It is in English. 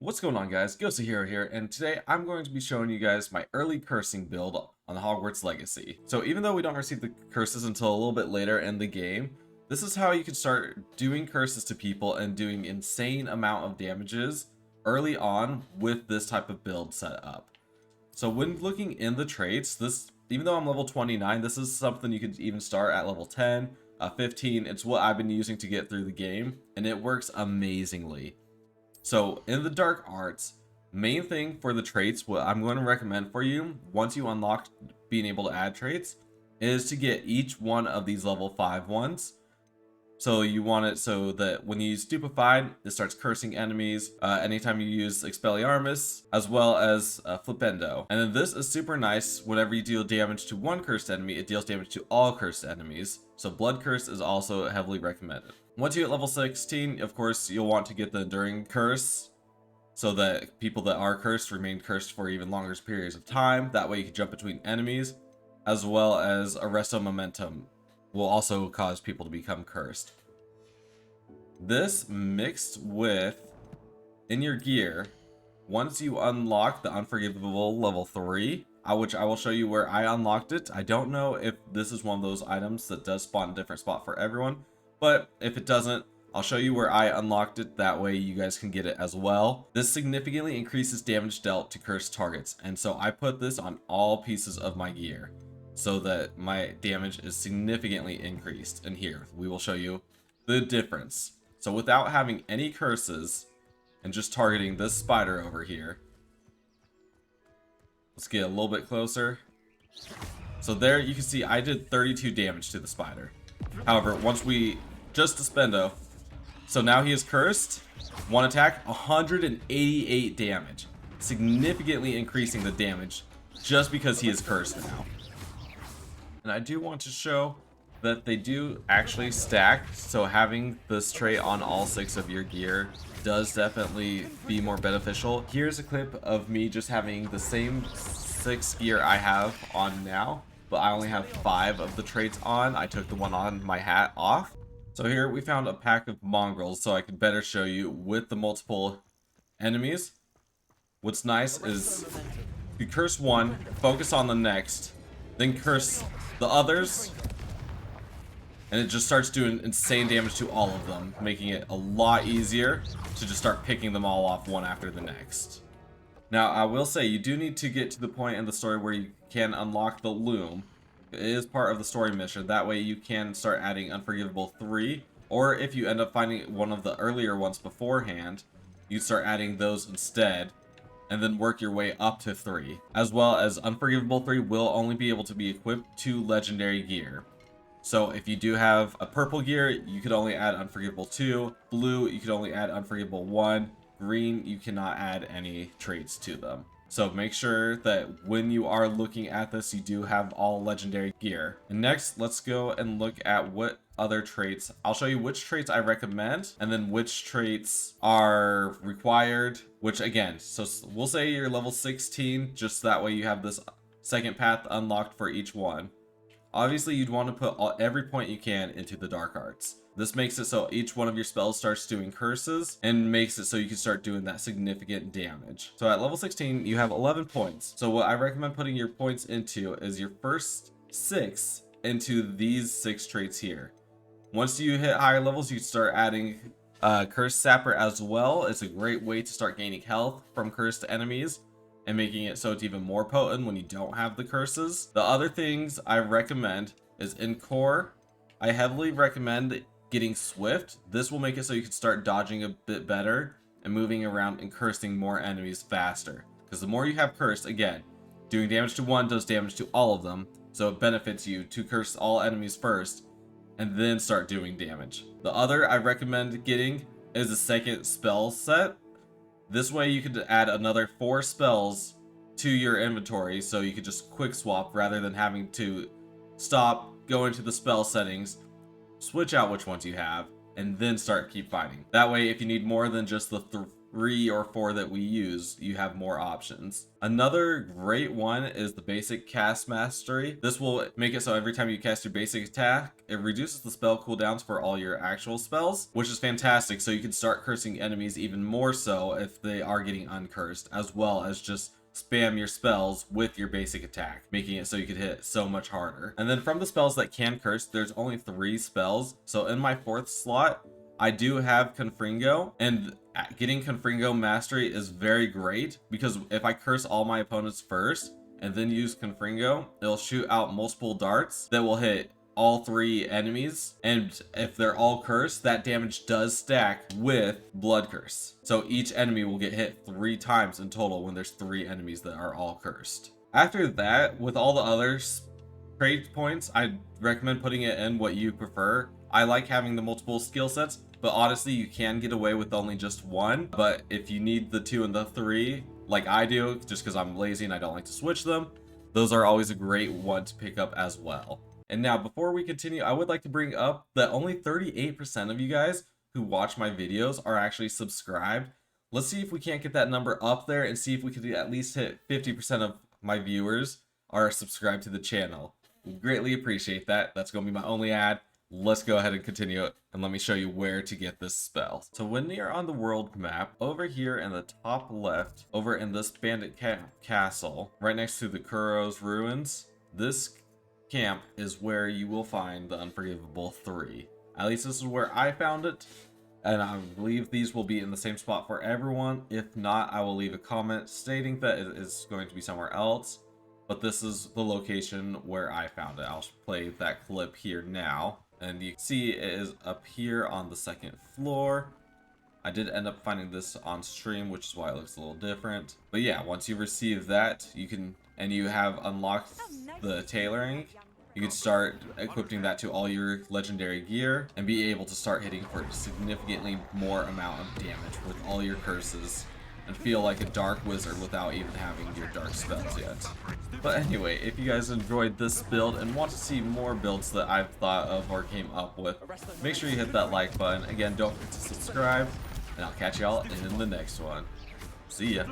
What's going on, guys? Ghostlyhero here, and today I'm going to be showing you guys my early cursing build on the Hogwarts Legacy. So even though we don't receive the curses until a little bit later in the game, this is how you can start doing curses to people and doing insane amount of damages early on with this type of build set up. So when looking in the traits, even though I'm level 29, this is something you could even start at level 10, 15. It's what I've been using to get through the game, and it works amazingly. So in the dark arts, main thing for the traits, what I'm going to recommend for you once you unlock being able to add traits, is to get each one of these level 5 ones. So you want it so that when you use Stupefied, it starts cursing enemies anytime you use Expelliarmus, as well as Flipendo. And then this is super nice. Whenever you deal damage to one cursed enemy, it deals damage to all cursed enemies. So Blood Curse is also heavily recommended. Once you hit level 16, of course, you'll want to get the Enduring Curse, so that people that are cursed remain cursed for even longer periods of time. That way you can jump between enemies, as well as Arresto Momentum will also cause people to become cursed. This mixed with, in your gear, once you unlock the Unforgivable level 3, which I will show you where I unlocked it. I don't know if this is one of those items that does spawn a different spot for everyone, but if it doesn't, I'll show you where I unlocked it. That way you guys can get it as well. This significantly increases damage dealt to cursed targets, and so I put this on all pieces of my gear so that my damage is significantly increased. And here we will show you the difference. So without having any curses and just targeting this spider over here, let's get a little bit closer. So there you can see I did 32 damage to the spider. However, once we just Spendo, so now he is cursed, one attack, 188 damage, significantly increasing the damage just because he is cursed now. And I do want to show that they do actually stack, so having this trait on all 6 of your gear does definitely be more beneficial. Here's a clip of me just having the same 6 gear I have on now, but I only have 5 of the traits on. I took the one on my hat off. So here we found a pack of mongrels so I can better show you with the multiple enemies. What's nice is you curse one, focus on the next, then curse the others, and it just starts doing insane damage to all of them, making it a lot easier to just start picking them all off one after the next. Now, I will say you do need to get to the point in the story where you can unlock the loom. It is part of the story mission. That way you can start adding Unforgivable 3, or if you end up finding one of the earlier ones beforehand, you start adding those instead, and then work your way up to 3. As well as Unforgivable 3 will only be able to be equipped to legendary gear. So if you do have a purple gear, you could only add Unforgivable 2. Blue, you could only add Unforgivable 1. Green, you cannot add any traits to them. So make sure that when you are looking at this, you do have all legendary gear. And next, let's go and look at what other traits. I'll show you which traits I recommend, and then which traits are required, which again, so we'll say you're level 16, just that way you have this second path unlocked for each one. Obviously, you'd want to put every point you can into the dark arts. This makes it so each one of your spells starts doing curses and makes it so you can start doing that significant damage. So at level 16, you have 11 points. So what I recommend putting your points into is your first 6 into these 6 traits here. Once you hit higher levels, you start adding Cursed Sapper as well. It's a great way to start gaining health from cursed enemies and making it so it's even more potent when you don't have the curses. The other things I recommend is in core, I heavily recommend getting Swift. This will make it so you can start dodging a bit better and moving around and cursing more enemies faster. Because the more you have cursed, again, doing damage to one does damage to all of them, so it benefits you to curse all enemies first and then start doing damage. The other I recommend getting is a second spell set. This way you could add another 4 spells to your inventory, so you could just quick swap rather than having to stop, go into the spell settings, switch out which ones you have, and then keep fighting. That way, if you need more than just the 3 or 4 that we use, you have more options. Another great one is the basic cast mastery. This will make it so every time you cast your basic attack, it reduces the spell cooldowns for all your actual spells, which is fantastic. So you can start cursing enemies even more so if they are getting uncursed, as well as just spam your spells with your basic attack, making it so you could hit so much harder. And then from the spells that can curse, there's only 3 spells. So in my 4th slot, I do have Confringo, and getting Confringo mastery is very great because if I curse all my opponents first and then use Confringo, it'll shoot out multiple darts that will hit all 3 enemies, and if they're all cursed, that damage does stack with Blood Curse. So each enemy will get hit 3 times in total when there's 3 enemies that are all cursed. After that, with all the other trade points, I'd recommend putting it in what you prefer. I like having the multiple skill sets, but honestly, you can get away with only just 1. But if you need the 2 and the 3, like I do, just because I'm lazy and I don't like to switch them, those are always a great one to pick up as well. And now, before we continue, I would like to bring up that only 38% of you guys who watch my videos are actually subscribed. Let's see if we can't get that number up there and see if we could at least hit 50% of my viewers are subscribed to the channel. We greatly appreciate that. That's going to be my only ad. Let's go ahead and continue it, and let me show you where to get this spell. So when you're on the world map, over here in the top left, over in this bandit castle, right next to the Kuro's ruins, this camp is where you will find the Unforgivable 3. At least this is where I found it, and I believe these will be in the same spot for everyone. If not, I will leave a comment stating that it is going to be somewhere else, but this is the location where I found it. I'll play that clip here now, and you can see it is up here on the 2nd floor. I did end up finding this on stream, which is why it looks a little different. But yeah, once you receive that, you can, and you have unlocked the tailoring, you can start equipping that to all your legendary gear and be able to start hitting for significantly more amount of damage with all your curses and feel like a dark wizard without even having your dark spells yet. But anyway, if you guys enjoyed this build and want to see more builds that I've thought of or came up with, make sure you hit that like button. Again, don't forget to subscribe, and I'll catch y'all in the next one. See ya.